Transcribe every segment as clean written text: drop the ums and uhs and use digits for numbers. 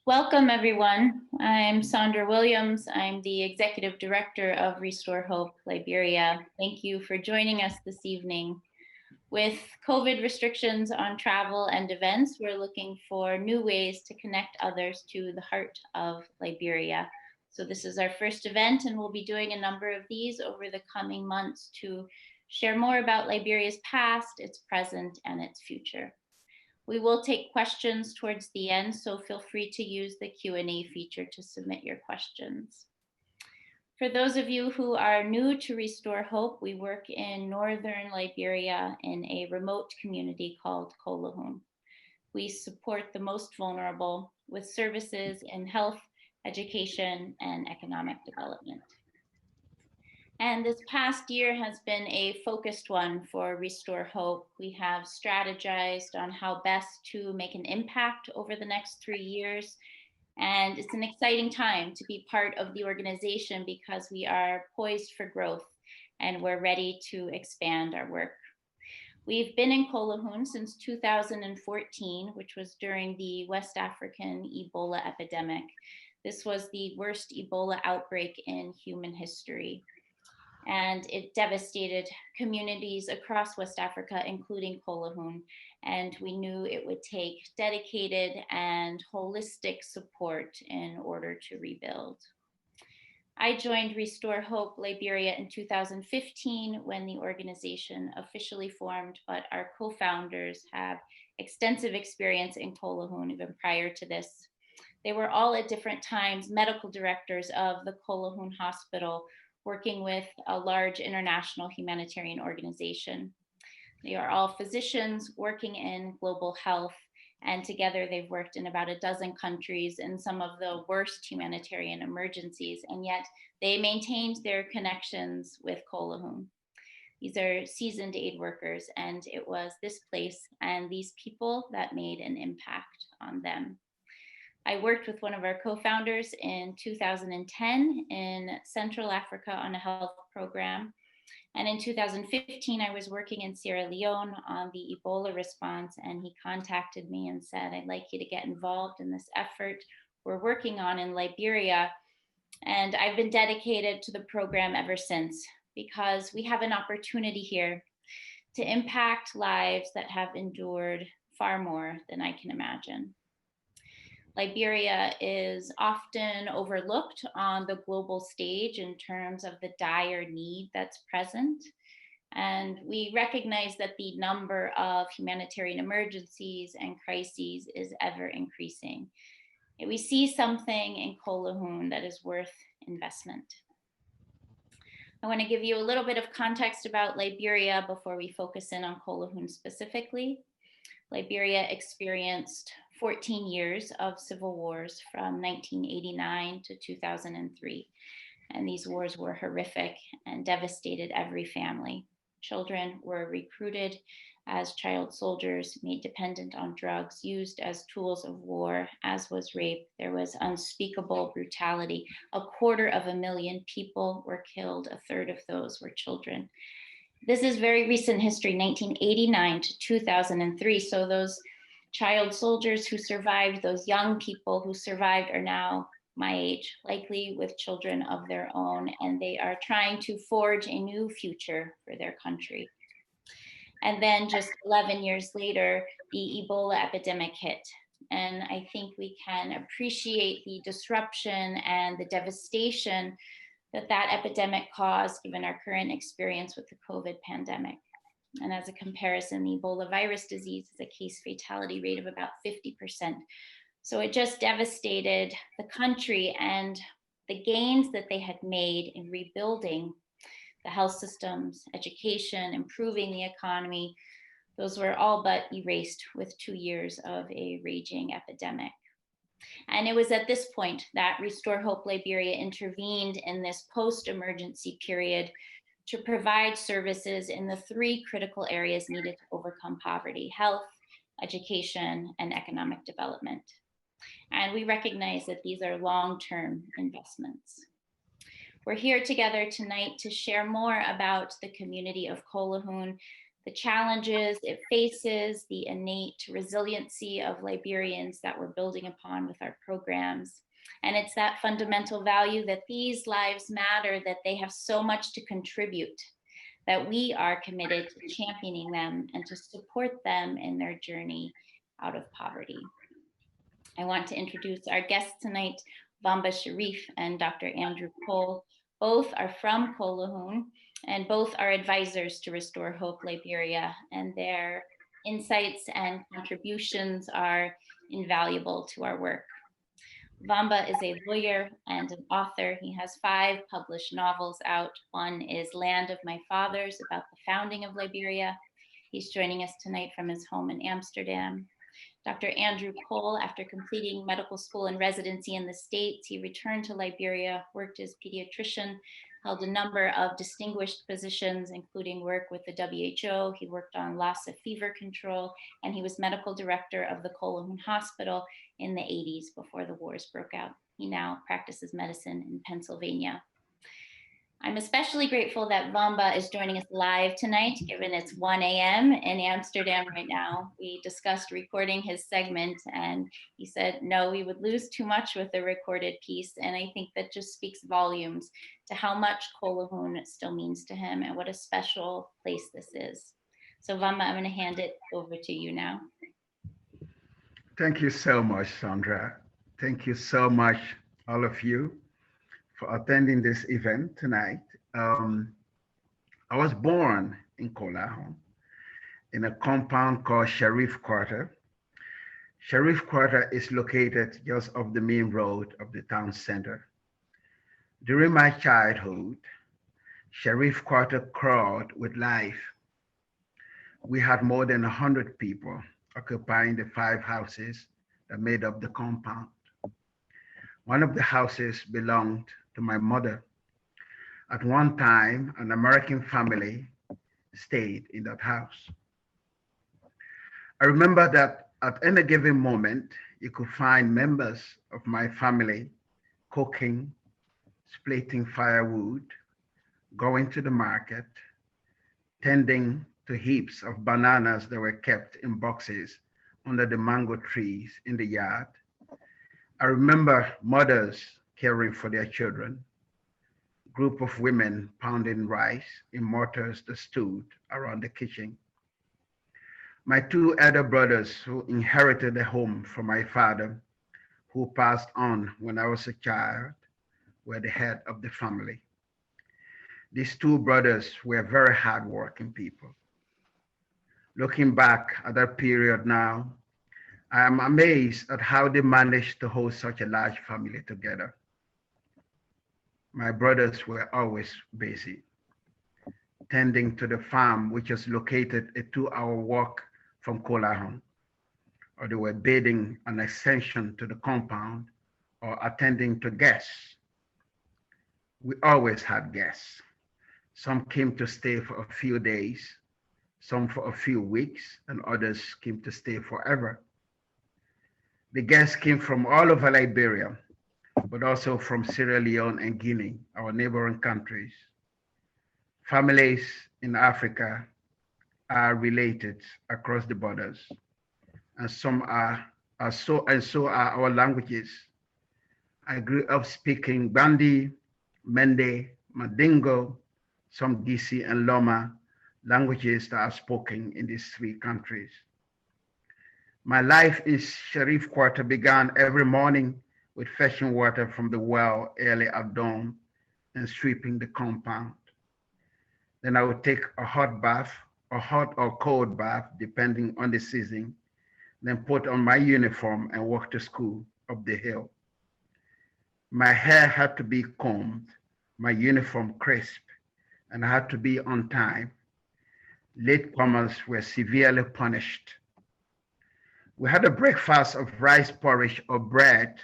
Welcome, everyone. I'm Sandra Williams. I'm the Executive Director of Restore Hope Liberia. Thank you for joining us this evening. With COVID restrictions on travel and events, we're looking for new ways to connect others to the heart of Liberia. So this is our first event, and we'll be doing a number of these over the coming months to share more about Liberia's past, its present, and its future. We will take questions towards the end, so feel free to use the Q&A feature to submit your questions. For those of you who are new to Restore Hope, we work in northern Liberia in a remote community called Kolahun. We support the most vulnerable with services in health, education, and economic development. And this past year has been a focused one for Restore Hope. We have strategized on how best to make an impact over the next 3 years. And it's an exciting time to be part of the organization because we are poised for growth and we're ready to expand our work. We've been in Kolahun since 2014, which was during the West African Ebola epidemic. This was the worst Ebola outbreak in human history, and it devastated communities across West Africa, including Kolahun. And we knew it would take dedicated and holistic support in order to rebuild. I joined Restore Hope Liberia in 2015 when the organization officially formed, but our co-founders have extensive experience in Kolahun even prior to this. They were all at different times medical directors of the Kolahun Hospital, working with a large international humanitarian organization. They are all physicians working in global health, and together they've worked in about a dozen countries in some of the worst humanitarian emergencies, and yet they maintained their connections with Kolahun. These are seasoned aid workers, and it was this place and these people that made an impact on them. I worked with one of our co-founders in 2010 in Central Africa on a health program. And in 2015, I was working in Sierra Leone on the Ebola response, and he contacted me and said, I'd like you to get involved in this effort we're working on in Liberia. And I've been dedicated to the program ever since because we have an opportunity here to impact lives that have endured far more than I can imagine. Liberia is often overlooked on the global stage in terms of the dire need that's present. And we recognize that the number of humanitarian emergencies and crises is ever increasing. And we see something in Kolahun that is worth investment. I want to give you a little bit of context about Liberia before we focus in on Kolahun specifically. Liberia experienced 14 years of civil wars from 1989 to 2003. And these wars were horrific and devastated every family. Children were recruited as child soldiers, made dependent on drugs, used as tools of war, as was rape. There was unspeakable brutality. 250,000 people were killed. A third of those were children. This is very recent history, 1989 to 2003. So those child soldiers who survived, those young people who survived are now my age, likely with children of their own, and they are trying to forge a new future for their country. And then just 11 years later, the Ebola epidemic hit. And I think we can appreciate the disruption and the devastation that epidemic caused, given our current experience with the COVID pandemic. And as a comparison, the Ebola virus disease is a case fatality rate of about 50%. So it just devastated the country, and the gains that they had made in rebuilding the health systems, education, improving the economy, those were all but erased with 2 years of a raging epidemic. And it was at this point that Restore Hope Liberia intervened in this post-emergency period to provide services in the 3 critical areas needed to overcome poverty: health, education, and economic development. And we recognize that these are long-term investments. We're here together tonight to share more about the community of Kolahun, the challenges it faces, the innate resiliency of Liberians that we're building upon with our programs. And it's that fundamental value that these lives matter, that they have so much to contribute, that we are committed to championing them and to support them in their journey out of poverty. I want to introduce our guests tonight, Vamba Sherif and Dr. Andrew Cole. Both are from Kolahun, and both are advisors to Restore Hope Liberia, and their insights and contributions are invaluable to our work. Vamba is a lawyer and an author. He has 5 published novels out. One is Land of My Fathers, about the founding of Liberia. He's joining us tonight from his home in Amsterdam. Dr. Andrew Cole, after completing medical school and residency in the States, he returned to Liberia, worked as pediatrician, held a number of distinguished positions, including work with the WHO. He worked on Lassa fever control, and he was medical director of the Kolahun Hospital in the 80s before the wars broke out. He now practices medicine in Pennsylvania. I'm especially grateful that Vamba is joining us live tonight, given it's 1 a.m. in Amsterdam right now. We discussed recording his segment, and he said, no, we would lose too much with a recorded piece. And I think that just speaks volumes to how much Kolahun still means to him and what a special place this is. So Vamba, I'm going to hand it over to you now. Thank you so much, Sandra. Thank you so much, all of you, for attending this event tonight. I was born in Kolahun in a compound called Sherif Quarter. Sherif Quarter is located just off the main road of the town center. During my childhood, Sherif Quarter crawled with life. We had more than 100 people occupying the 5 houses that made up the compound. One of the houses belonged to my mother. At one time, an American family stayed in that house. I remember that at any given moment, you could find members of my family cooking, splitting firewood, going to the market, tending to heaps of bananas that were kept in boxes under the mango trees in the yard. I remember mothers caring for their children, group of women pounding rice in mortars that stood around the kitchen. My 2 elder brothers who inherited the home from my father, who passed on when I was a child, were the head of the family. These 2 brothers were very hardworking people. Looking back at that period now, I am amazed at how they managed to hold such a large family together. My brothers were always busy, tending to the farm, which was located a 2-hour walk from Kolahun, or they were building an extension to the compound or attending to guests. We always had guests. Some came to stay for a few days, some for a few weeks, and others came to stay forever. The guests came from all over Liberia, but also from Sierra Leone and Guinea, our neighboring countries. Families in Africa are related across the borders, and so are our languages. I grew up speaking Bandi, Mende, Mandingo, some Gisi and Loma, languages that are spoken in these 3 countries. My life in Sherif Quarter began every morning with fetching water from the well early at dawn and sweeping the compound. Then I would take a hot bath, or hot or cold bath, depending on the season, then put on my uniform and walk to school up the hill. My hair had to be combed, my uniform crisp, and I had to be on time. Latecomers were severely punished. We had a breakfast of rice porridge or bread,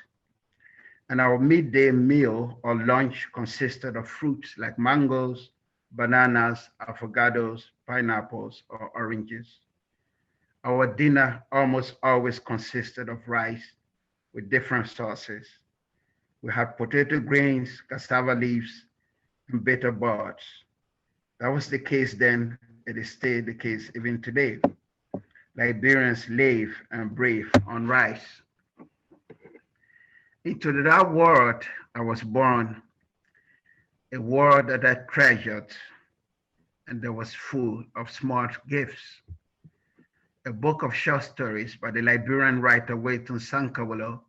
and our midday meal or lunch consisted of fruits like mangoes, bananas, avocados, pineapples, or oranges. Our dinner almost always consisted of rice with different sauces. We had potato grains, cassava leaves, and bitter buds. That was the case then, It is still the case even today. Liberians live and breathe on rice. Into that world I was born, a world that I treasured and that was full of smart gifts. A book of short stories by the Liberian writer Wayton Sankawolo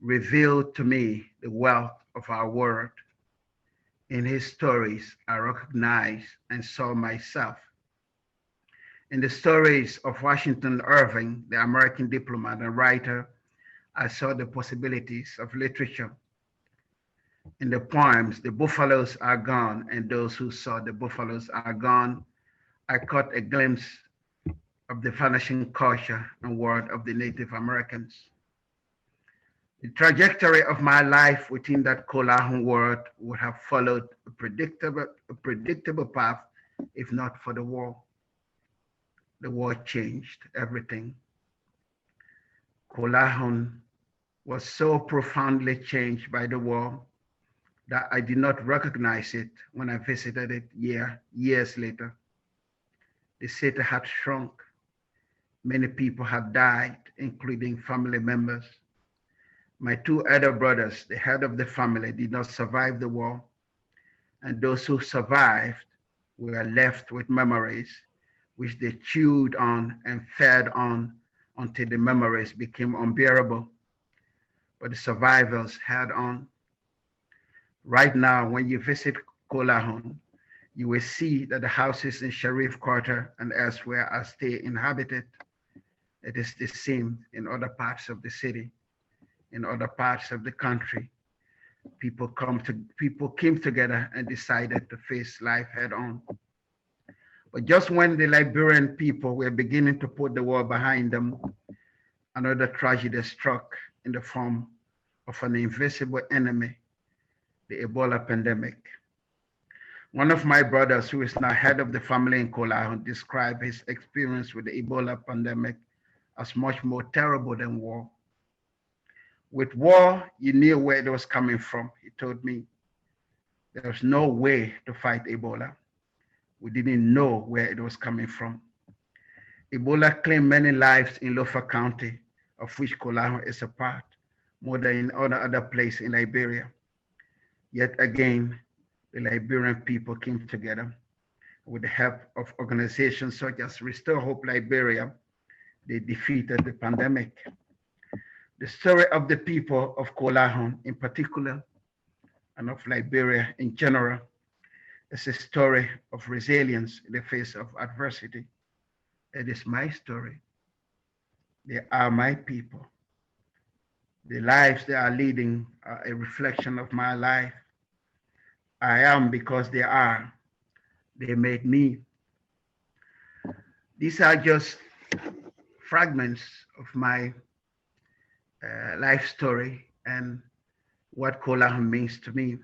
revealed to me the wealth of our world. In his stories, I recognized and saw myself. In the stories of Washington Irving, the American diplomat and writer, I saw the possibilities of literature. In the poems, the buffaloes are gone, and those who saw the buffaloes are gone, I caught a glimpse of the vanishing culture and world of the Native Americans. The trajectory of my life within that Kolahun world would have followed a predictable path if not for the war. The war changed everything. Kolahun was so profoundly changed by the war that I did not recognize it when I visited it years later. The city had shrunk. Many people had died, including family members. My two elder brothers, the head of the family, did not survive the war, and those who survived were left with memories which they chewed on and fed on until the memories became unbearable. But the survivors held on. Right now, when you visit Kolahun, you will see that the houses in Sherif Quarter and elsewhere are still inhabited. It is the same in other parts of the city, in other parts of the country. People came together and decided to face life head on. But just when the Liberian people were beginning to put the war behind them, another tragedy struck in the form of an invisible enemy, the Ebola pandemic. One of my brothers, who is now head of the family in Kolahun, described his experience with the Ebola pandemic as much more terrible than war. With war, you knew where it was coming from, he told me. There was no way to fight Ebola. We didn't know where it was coming from. Ebola claimed many lives in Lofa County, of which Kolahun is a part, more than in other places in Liberia. Yet again, the Liberian people came together. With the help of organizations such as Restore Hope Liberia, they defeated the pandemic. The story of the people of Kolahun in particular, and of Liberia in general, is a story of resilience in the face of adversity. It is my story. They are my people. The lives they are leading are a reflection of my life. I am because they are. They made me. These are just fragments of my life story and what Kolahun means to me,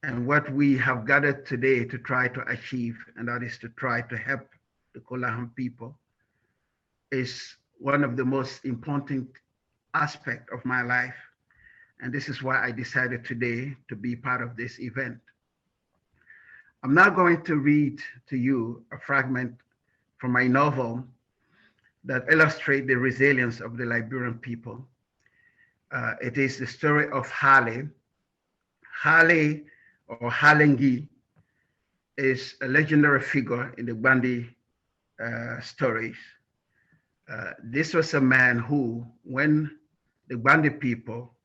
and what we have gathered today to try to achieve, and that is to try to help the Kolahun people, is one of the most important aspects of my life. And this is why I decided today to be part of this event. I'm now going to read to you a fragment from my novel that illustrates the resilience of the Liberian people. It is the story of Hale. Hale, or Halengi, is a legendary figure in the Bandi stories. This was a man who, when the Bandi people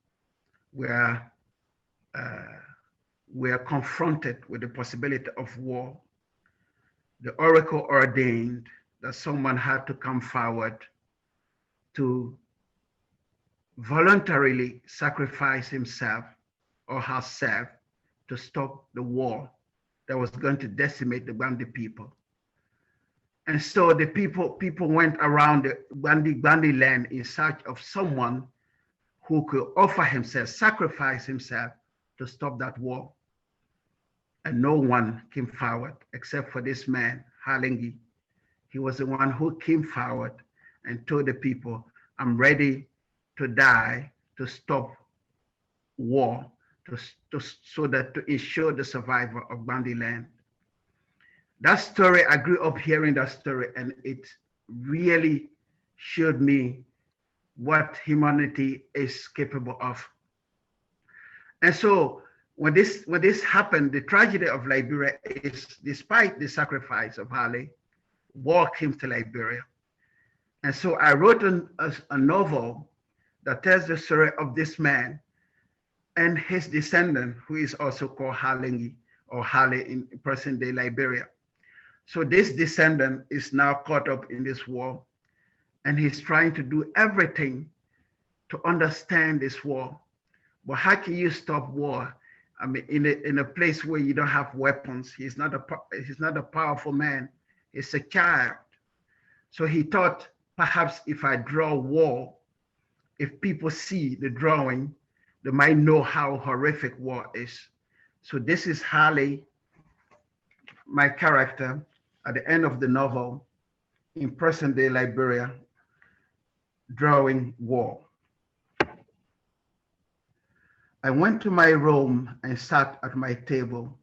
were confronted with the possibility of war, the oracle ordained that someone had to come forward to voluntarily sacrifice himself or herself to stop the war that was going to decimate the Bandi people. And so the people went around the Bandi land in search of someone who could offer himself, sacrifice himself to stop that war. And no one came forward except for this man, Halengi. He was the one who came forward and told the people, I'm ready to die to stop war, so that to ensure the survival of Bandi land. That story, I grew up hearing that story, and it really showed me what humanity is capable of. And so when this happened, the tragedy of Liberia is, despite the sacrifice of Harley, war came to Liberia. And so I wrote a novel that tells the story of this man and his descendant, who is also called Halengi, or Hale in present day Liberia. So this descendant is now caught up in this war, and he's trying to do everything to understand this war. But how can you stop war? I mean, in a place where you don't have weapons. He's not a powerful man. He's a child. So he thought, perhaps if I draw war, if people see the drawing, they might know how horrific war is. So this is Harley, my character, at the end of the novel, in present day Liberia, drawing war. I went to my room and sat at my table.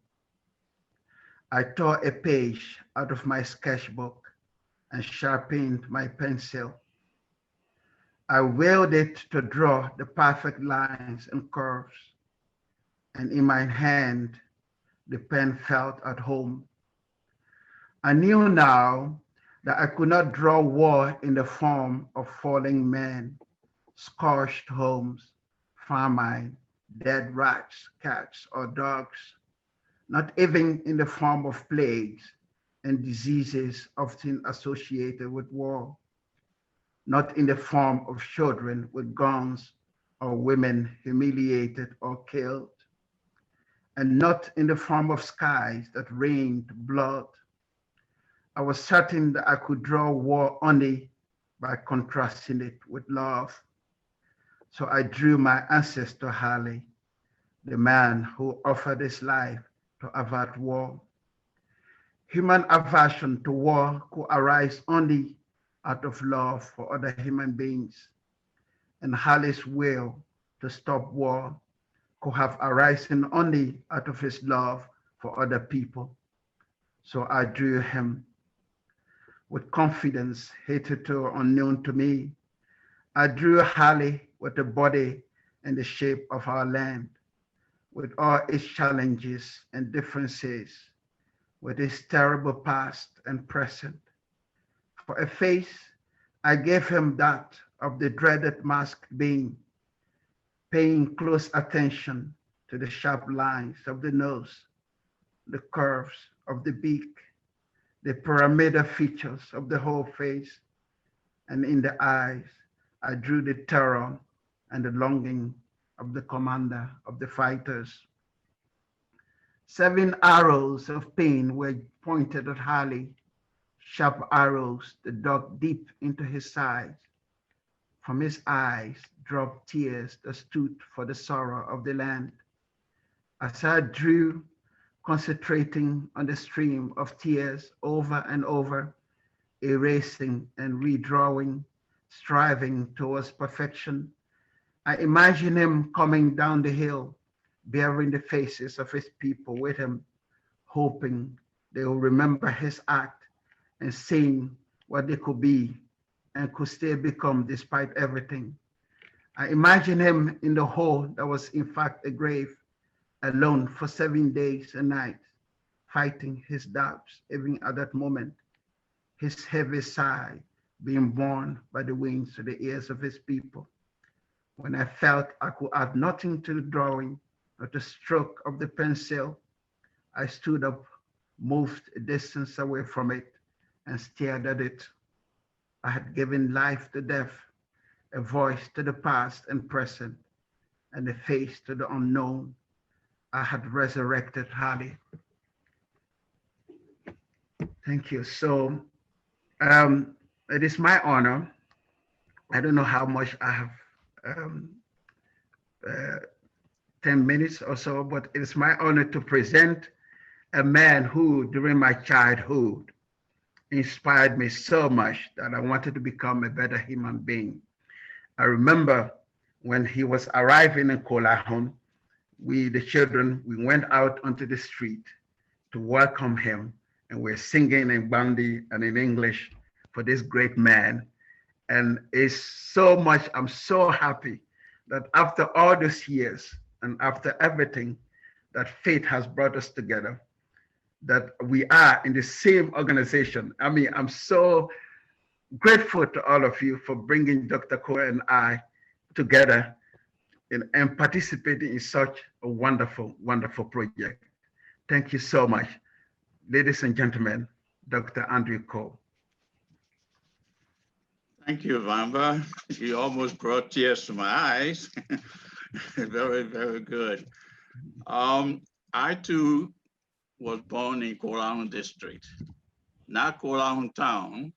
I tore a page out of my sketchbook and sharpened my pencil. I willed it to draw the perfect lines and curves, and in my hand, the pen felt at home. I knew now that I could not draw war in the form of falling men, scorched homes, famine, dead rats, cats, or dogs, not even in the form of plagues and diseases often associated with war, not in the form of children with guns or women humiliated or killed, and not in the form of skies that rained blood. I was certain that I could draw war only by contrasting it with love. So I drew my ancestor Harley, the man who offered his life to avert war. Human aversion to war could arise only out of love for other human beings, and Harley's will to stop war could have arisen only out of his love for other people. So I drew him with confidence hitherto unknown to me. I drew Harley with the body and the shape of our land, with all its challenges and differences, with its terrible past and present. For a face, I gave him that of the dreaded masked being, paying close attention to the sharp lines of the nose, the curves of the beak, the pyramidal features of the whole face, and in the eyes, I drew the terror and the longing of the commander of the fighters. 7 arrows of pain were pointed at Harley, sharp arrows that dug deep into his sides. From his eyes dropped tears that stood for the sorrow of the land. As I drew, concentrating on the stream of tears over and over, erasing and redrawing, striving towards perfection, I imagine him coming down the hill, bearing the faces of his people with him, hoping they will remember his act and seeing what they could be and could still become despite everything. I imagine him in the hole that was in fact a grave, alone for 7 days and nights, fighting his doubts even at that moment, his heavy sigh being borne by the winds to the ears of his people. When I felt I could add nothing to the drawing, not a stroke of the pencil, I stood up, moved a distance away from it, and stared at it. I had given life to death, a voice to the past and present, and a face to the unknown. I had resurrected Harley. Thank you. So it is my honor. I don't know how much I have, 10 minutes or so, but it is my honor to present a man who, during my childhood, inspired me so much that I wanted to become a better human being. I remember when he was arriving in Kolahun, we, the children, we went out onto the street to welcome him, and we're singing in Bandi and in English for this great man. And it's so much, I'm so happy that after all these years and after everything that fate has brought us together, that we are in the same organization. I mean, I'm so grateful to all of you for bringing Dr. Koa and I together and participating in such a wonderful, wonderful project. Thank you so much. Ladies and gentlemen, Dr. Andrew Cole. Thank you, Vamba. You almost brought tears to my eyes. Very, very good. I too was born in Kolahun district, not Kolahun town,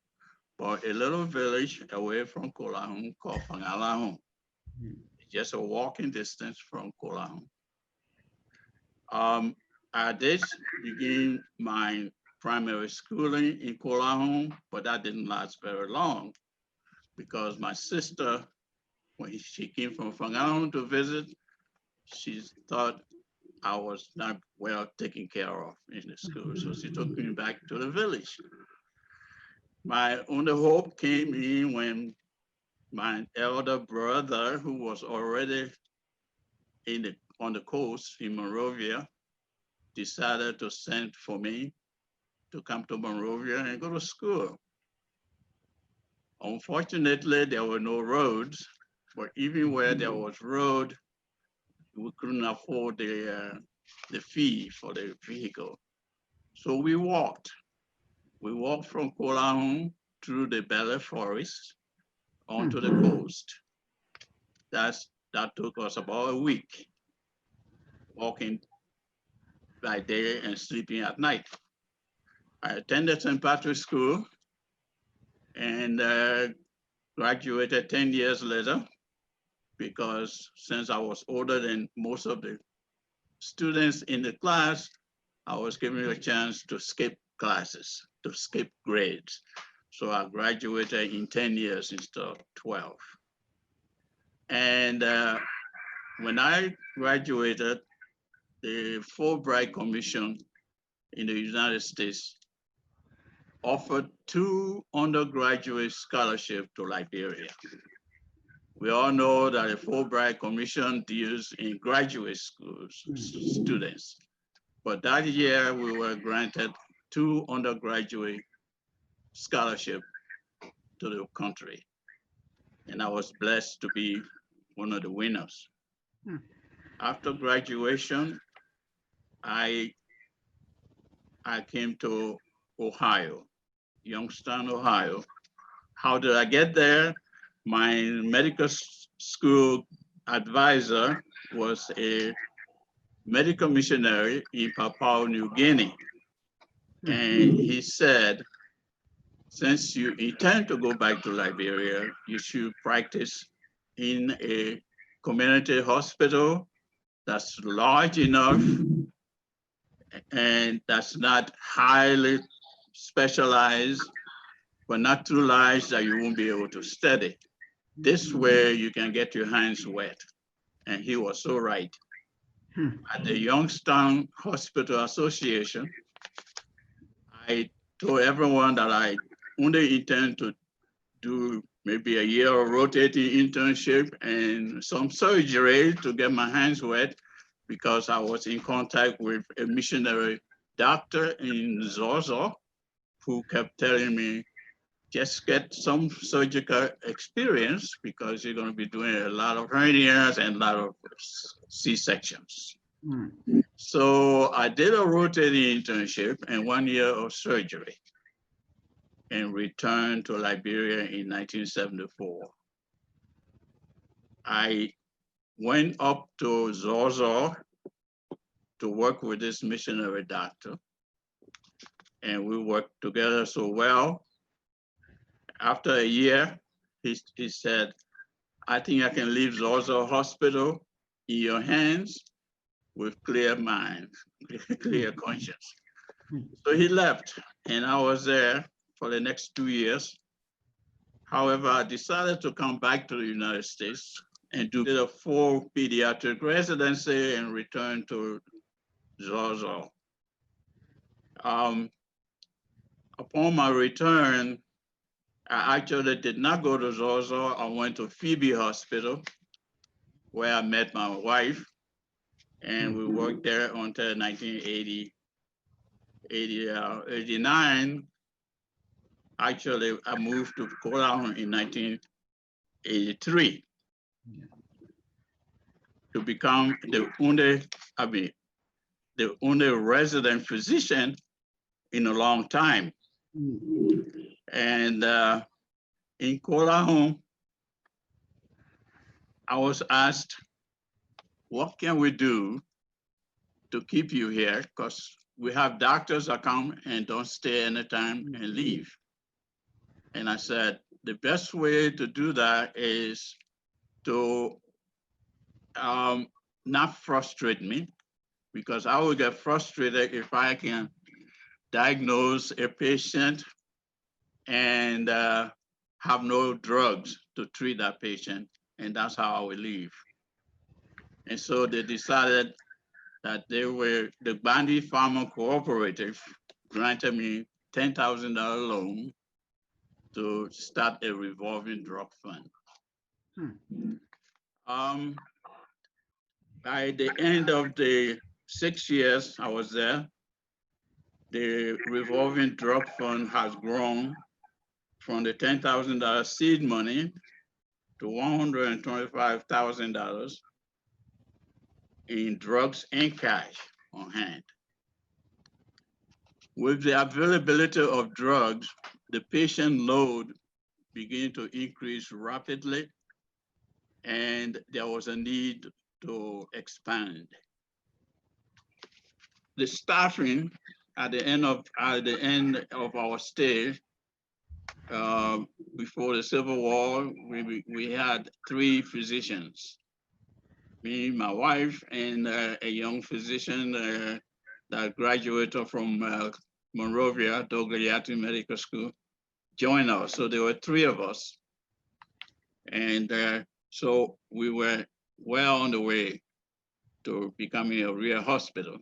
but a little village away from Kolahun called Pangalahun. Just a walking distance from Kolahun. I did begin my primary schooling in Kolahun, but that didn't last very long because my sister, when she came from Pangalahun to visit, she thought I was not well taken care of in the school, so she took me back to the village. My only hope came in when my elder brother, who was already on the coast in Monrovia, decided to send for me to come to Monrovia and go to school. Unfortunately, there were no roads, but even where there was road, we couldn't afford the fee for the vehicle. So we walked. We walked from Kolahun through the Bele Forest onto the coast. That took us about a week, walking by day and sleeping at night. I attended St. Patrick's School and graduated 10 years later because since I was older than most of the students in the class, I was given a chance to skip classes, to skip grades. So I graduated in 10 years instead of 12. And when I graduated, the Fulbright Commission in the United States offered 2 undergraduate scholarships to Liberia. We all know that the Fulbright Commission deals in graduate schools, students. But that year we were granted 2 undergraduate scholarships to the country. And I was blessed to be one of the winners. After graduation, I came to Ohio, Youngstown, Ohio. How did I get there? My medical school advisor was a medical missionary in Papua New Guinea. And he said, since you intend to go back to Liberia, you should practice in a community hospital that's large enough and that's not highly specialized, but not too large that you won't be able to study. This way you can get your hands wet. And he was so right. At the Youngstown Hospital Association, I told everyone that I only intend to do maybe a year of rotating internship and some surgery to get my hands wet because I was in contact with a missionary doctor in Zorzor who kept telling me, just get some surgical experience because you're going to be doing a lot of hernias and a lot of C-sections. So I did a rotating internship and 1 year of surgery and returned to Liberia in 1974. I went up to Zorzor to work with this missionary doctor, and we worked together so well. After a year, he said, I think I can leave Zorzor Hospital in your hands with clear mind, clear conscience. So he left, and I was there for the next 2 years. However, I decided to come back to the United States and do a full pediatric residency and return to Zorzor. upon my return, I actually did not go to Zozo. I went to Phoebe Hospital, where I met my wife, and we worked there until 89. Actually, I moved to Kolahun in 1983 to become the only resident physician in a long time. And in Kolahun, I was asked, what can we do to keep you here? Because we have doctors that come and don't stay anytime and leave. And I said, the best way to do that is to not frustrate me, because I will get frustrated if I can diagnose a patient and have no drugs to treat that patient. And that's how I will leave. And so they decided that the Bandi Farmer Cooperative granted me $10,000 loan to start a revolving drug fund. By the end of the 6 years I was there, the revolving drug fund has grown from the $10,000 seed money to $125,000 in drugs and cash on hand. With the availability of drugs, the patient load began to increase rapidly, and there was a need to expand. The staffing at the end of our stay, before the Civil War, we had 3 physicians, me, my wife, and a young physician that graduated from Monrovia, Dogliati Medical School, joined us. So there were 3 of us. And so we were well on the way to becoming a real hospital.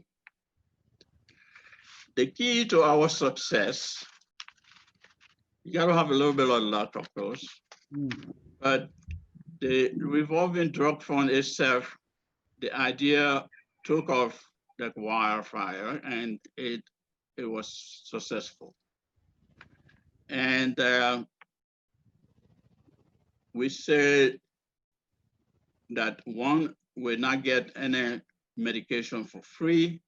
The key to our success, you got to have a little bit of luck, of course, but the revolving drug fund itself, the idea took off like wildfire, and it was successful. And we said that one will not get any medication for free,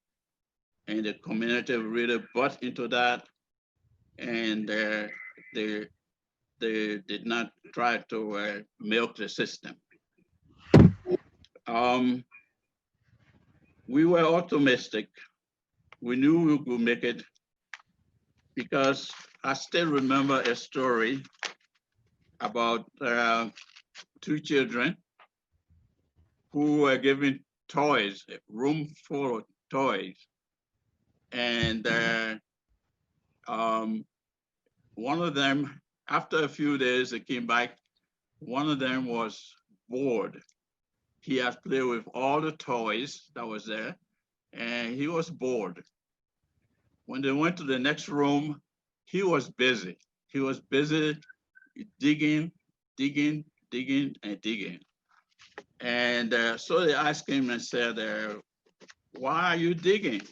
and the community really bought into that, and they did not try to milk the system. We were optimistic. We knew we could make it, because I still remember a story about 2 children who were given toys, a room full of toys. And one of them, after a few days, they came back. One of them was bored. He had played with all the toys that was there, and he was bored. When they went to the next room, he was busy. He was busy digging, and digging. And so they asked him and said, why are you digging?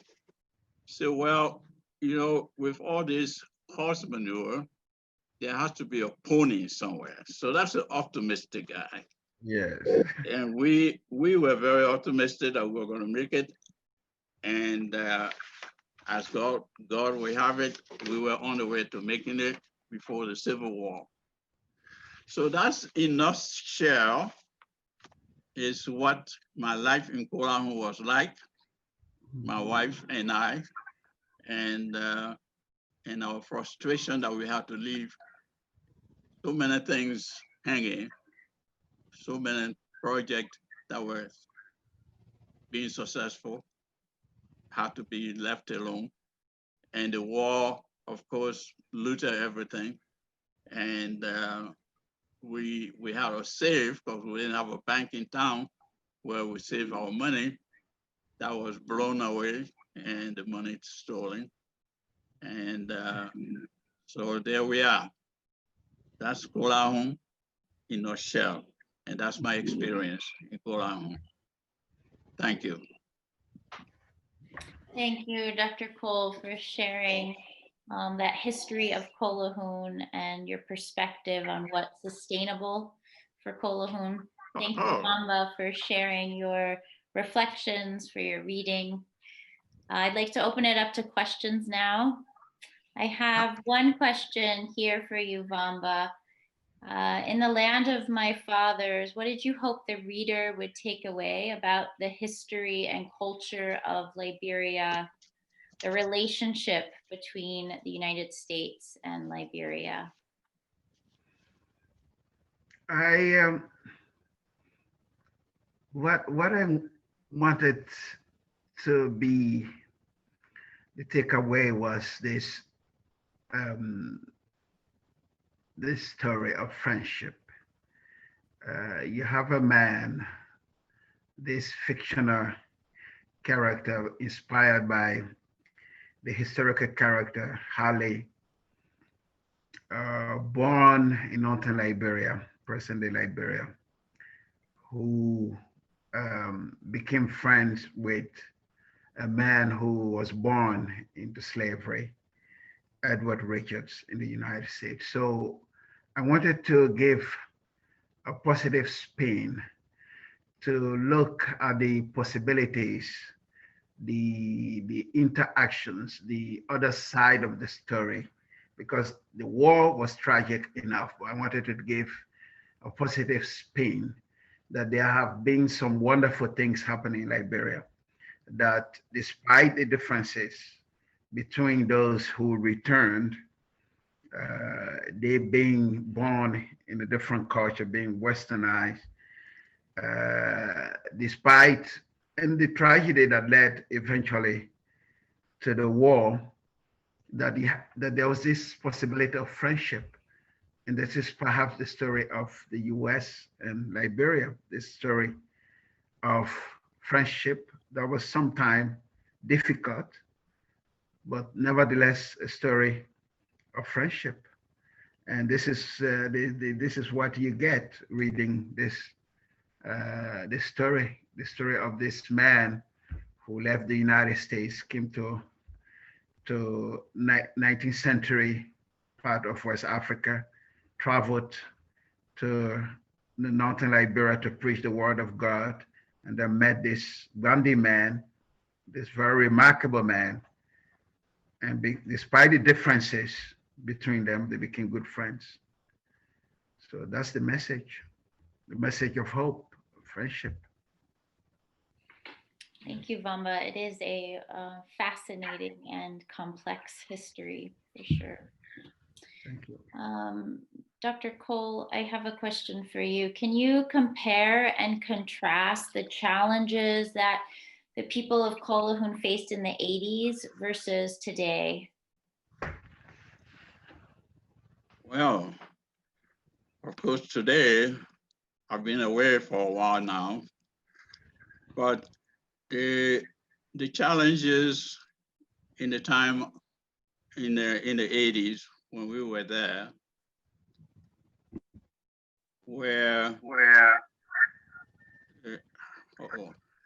He said, well, you know, with all this horse manure, there has to be a pony somewhere. So that's an optimistic guy. Yes. And we were very optimistic that we were going to make it. And as God will have it, we were on the way to making it before the Civil War. So that's in a nutshell is what my life in Kolahun was like, my wife and I, and our frustration that we had to leave so many things hanging, so many projects that were being successful had to be left alone. And the war, of course, looted everything. And we had to save, because we didn't have a bank in town where we save our money. That was blown away and the money stolen. And So there we are. That's Kolahun in a nutshell. And that's my experience in Kolahun. Thank you. Thank you, Dr. Cole, for sharing that history of Kolahun and your perspective on what's sustainable for Kolahun. Thank you, Vamba, for sharing your reflections, for your reading. I'd like to open it up to questions now. I have one question here for you, Vamba. In the land of my fathers, what did you hope the reader would take away about the history and culture of Liberia, the relationship between the United States and Liberia? What I wanted to be the takeaway was this this story of friendship. You have a man, this fictional character inspired by the historical character Harley, born in northern Liberia, present-day Liberia, who became friends with a man who was born into slavery, Edward Richards, in the United States. So I wanted to give a positive spin to look at the possibilities, the interactions, the other side of the story, because the war was tragic enough, but I wanted to give a positive spin that there have been some wonderful things happening in Liberia, that despite the differences between those who returned, they being born in a different culture, being westernized, despite and the tragedy that led eventually to the war, that there was this possibility of friendship. And this is perhaps the story of the US and Liberia, this story of friendship that was sometimes difficult, but nevertheless a story of friendship. And this is this is what you get reading this story of this man who left the United States, came to 19th century part of West Africa, traveled to the northern Liberia to preach the word of God, and then met this Gandhi man, this very remarkable man. And despite the differences between them, they became good friends. So that's the message of hope, of friendship. Thank you, Vamba. It is a fascinating and complex history, for sure. Thank you. Dr. Cole, I have a question for you. Can you compare and contrast the challenges that the people of Kolahun faced in the 80s versus today? Well, of course, today, I've been away for a while now, but the challenges in the time in the 80s when we were there were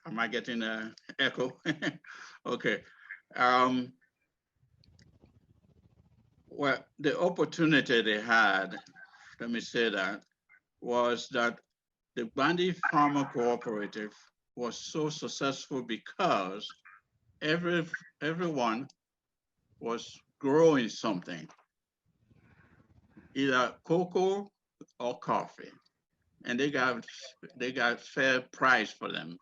am I getting an echo? Okay. Well, the opportunity they had, let me say that, was that the Bandi Farmer Cooperative was so successful because everyone was growing something, either cocoa or coffee, and they got fair price for them,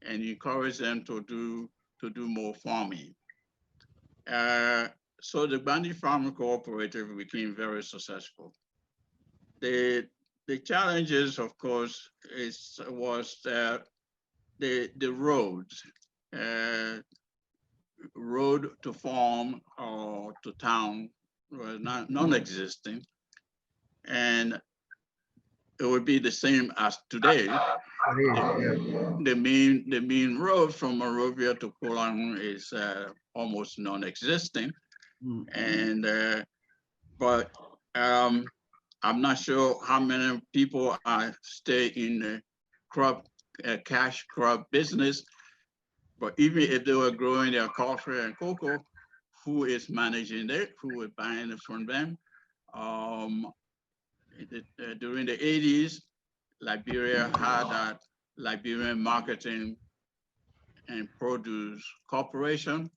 and encouraged them to do more farming. So the Bandi Farmer Cooperative became very successful. The challenges, of course, was the roads. Road to farm or to town was non-existent, and it would be the same as today. The main road from Monrovia to Kolahun is almost non-existent, and but I'm not sure how many people stay in the crop, cash crop business. But even if they were growing their coffee and cocoa, who is managing it? Who is buying it from them? During the 80s, Liberia had a Liberian Marketing and Produce Corporation,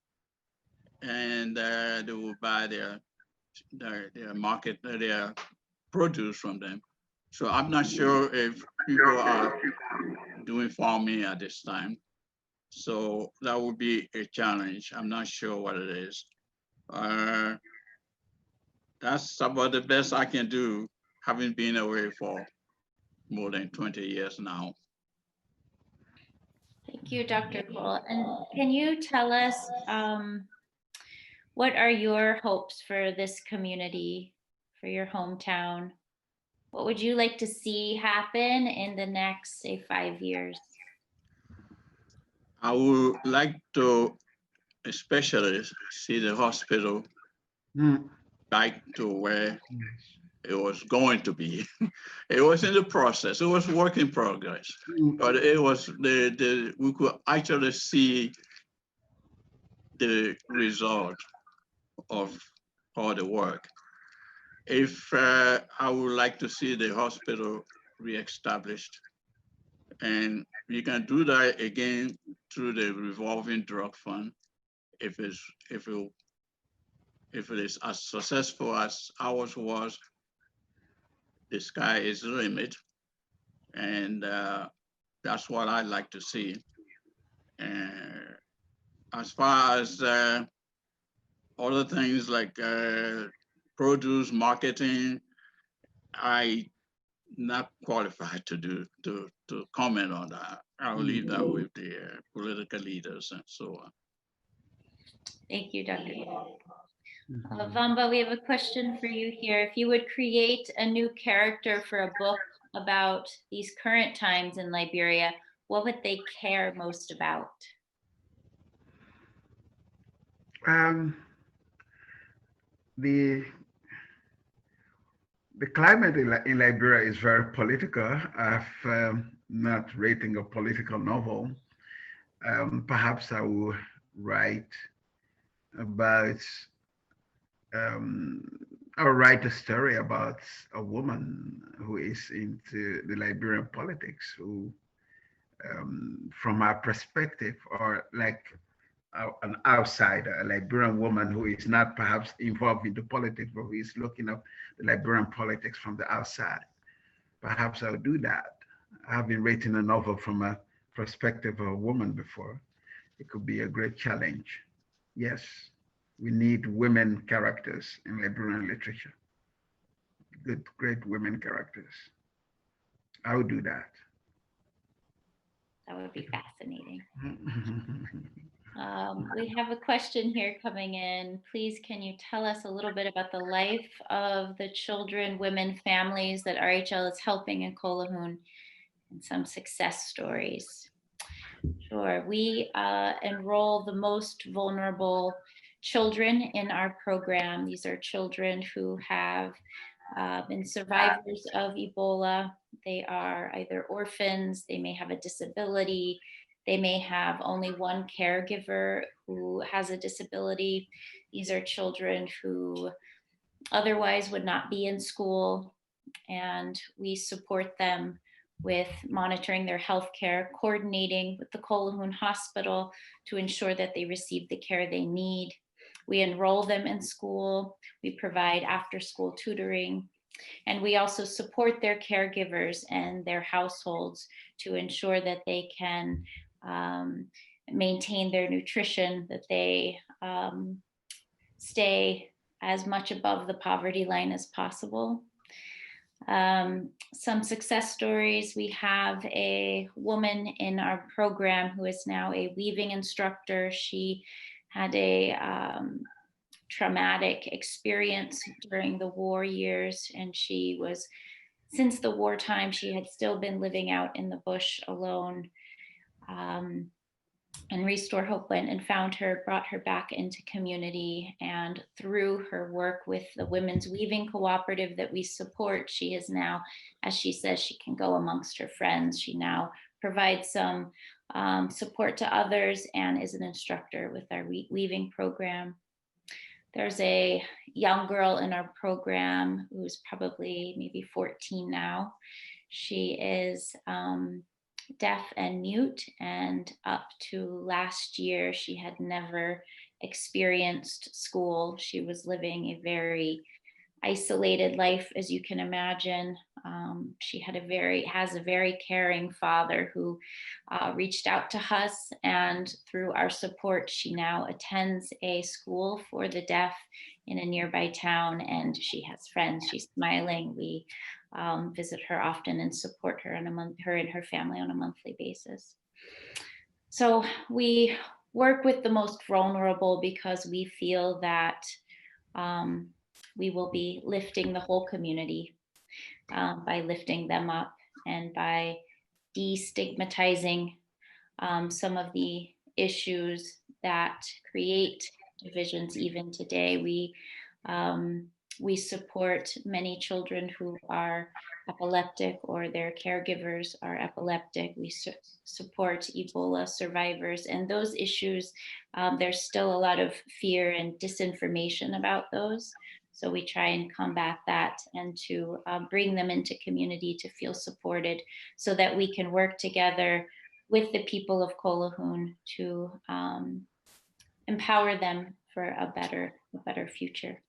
and they would buy their produce from them. So I'm not sure if people are doing farming at this time. So that would be a challenge. I'm not sure what it is. That's about the best I can do, having been away for more than 20 years now. Thank you, Dr. Cole. And can you tell us what are your hopes for this community, for your hometown? What would you like to see happen in the next, say, 5 years? I would like to especially see the hospital back to where it was going to be. It was in the process. It was work in progress, but it was we could actually see the result of all the work. If I would like to see the hospital reestablished, and we can do that again through the revolving drug fund. If it is as successful as ours was, the sky is the limit, and that's what I'd like to see. As far as other things like produce marketing, I'm not qualified to comment on that. I'll leave that with the political leaders and so on. Thank you, Dr. Vamba, we have a question for you here. If you would create a new character for a book about these current times in Liberia, what would they care most about? The climate in Liberia is very political. I've not written a political novel. Perhaps I will write about, I'll write a story about a woman who is into the Liberian politics, who, from our perspective, or like an outsider, a Liberian woman who is not perhaps involved in the politics, but who is looking at the Liberian politics from the outside. Perhaps I'll do that. I haven't written a novel from a perspective of a woman before. It could be a great challenge. Yes, we need women characters in Liberian literature. Good, great women characters. I would do that. That would be fascinating. We have a question here coming in. Please, can you tell us a little bit about the life of the children, women, families that RHL is helping in Kolahun and some success stories? Sure. We enroll the most vulnerable children in our program. These are children who have been survivors of Ebola. They are either orphans, they may have a disability, they may have only one caregiver who has a disability. These are children who otherwise would not be in school, and we support them with monitoring their health care, coordinating with the Kolahun Hospital to ensure that they receive the care they need. We enroll them in school, we provide after-school tutoring, and we also support their caregivers and their households to ensure that they can maintain their nutrition, that they stay as much above the poverty line as possible. Some success stories. We have a woman in our program who is now a weaving instructor. She had a traumatic experience during the war years, and she was, since the wartime, she had still been living out in the bush alone. And Restore Hope went and found her, brought her back into community. And through her work with the Women's Weaving Cooperative that we support, she is now, as she says, she can go amongst her friends. She now provides some support to others and is an instructor with our weaving program. There's a young girl in our program who's probably maybe 14 now. She is deaf and mute, and up to last year, she had never experienced school. She was living a very isolated life, as you can imagine. She has a very caring father who reached out to us, and through our support, she now attends a school for the deaf in a nearby town, and she has friends. She's smiling. We visit her often and support her her and her family on a monthly basis. So we work with the most vulnerable because we feel that we will be lifting the whole community by lifting them up and by destigmatizing some of the issues that create divisions even today. We support many children who are epileptic or their caregivers are epileptic. We support Ebola survivors, and those issues, there's still a lot of fear and disinformation about those. So we try and combat that and to bring them into community to feel supported so that we can work together with the people of Kolahun to empower them for a better future.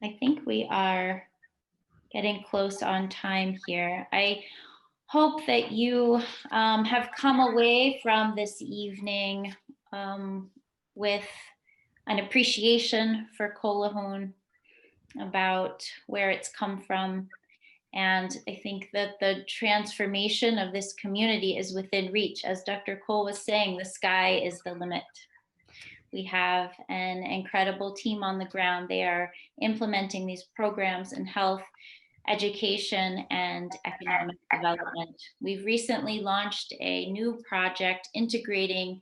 I think we are getting close on time here. I hope that you have come away from this evening with an appreciation for Kolahun, about where it's come from. And I think that the transformation of this community is within reach. As Dr. Cole was saying, the sky is the limit. We have an incredible team on the ground. They are implementing these programs in health, education, and economic development. We've recently launched a new project integrating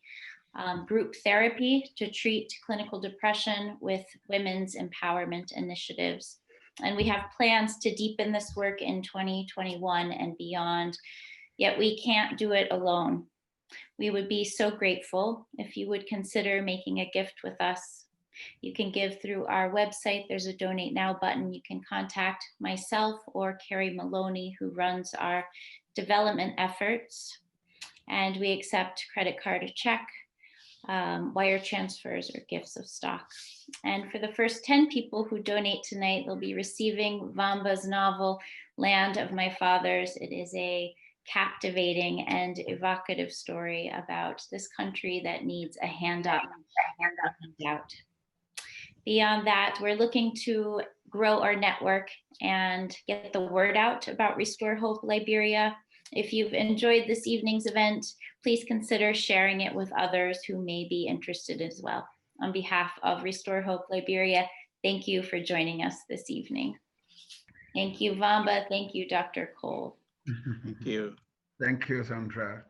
group therapy to treat clinical depression with women's empowerment initiatives. And we have plans to deepen this work in 2021 and beyond, yet we can't do it alone. We would be so grateful if you would consider making a gift with us. You can give through our website. There's a donate now button. You can contact myself or Carrie Maloney, who runs our development efforts. And we accept credit card or check, wire transfers, or gifts of stock. And for the first 10 people who donate tonight, they'll be receiving Vamba's novel, Land of My Fathers. It is a captivating and evocative story about this country that needs a hand up, a handout. Beyond that, we're looking to grow our network and get the word out about Restore Hope Liberia. If you've enjoyed this evening's event, please consider sharing it with others who may be interested as well. On behalf of Restore Hope Liberia, thank you for joining us this evening. Thank you, Vamba. Thank you, Dr. Cole. Thank you. Thank you, Sandra.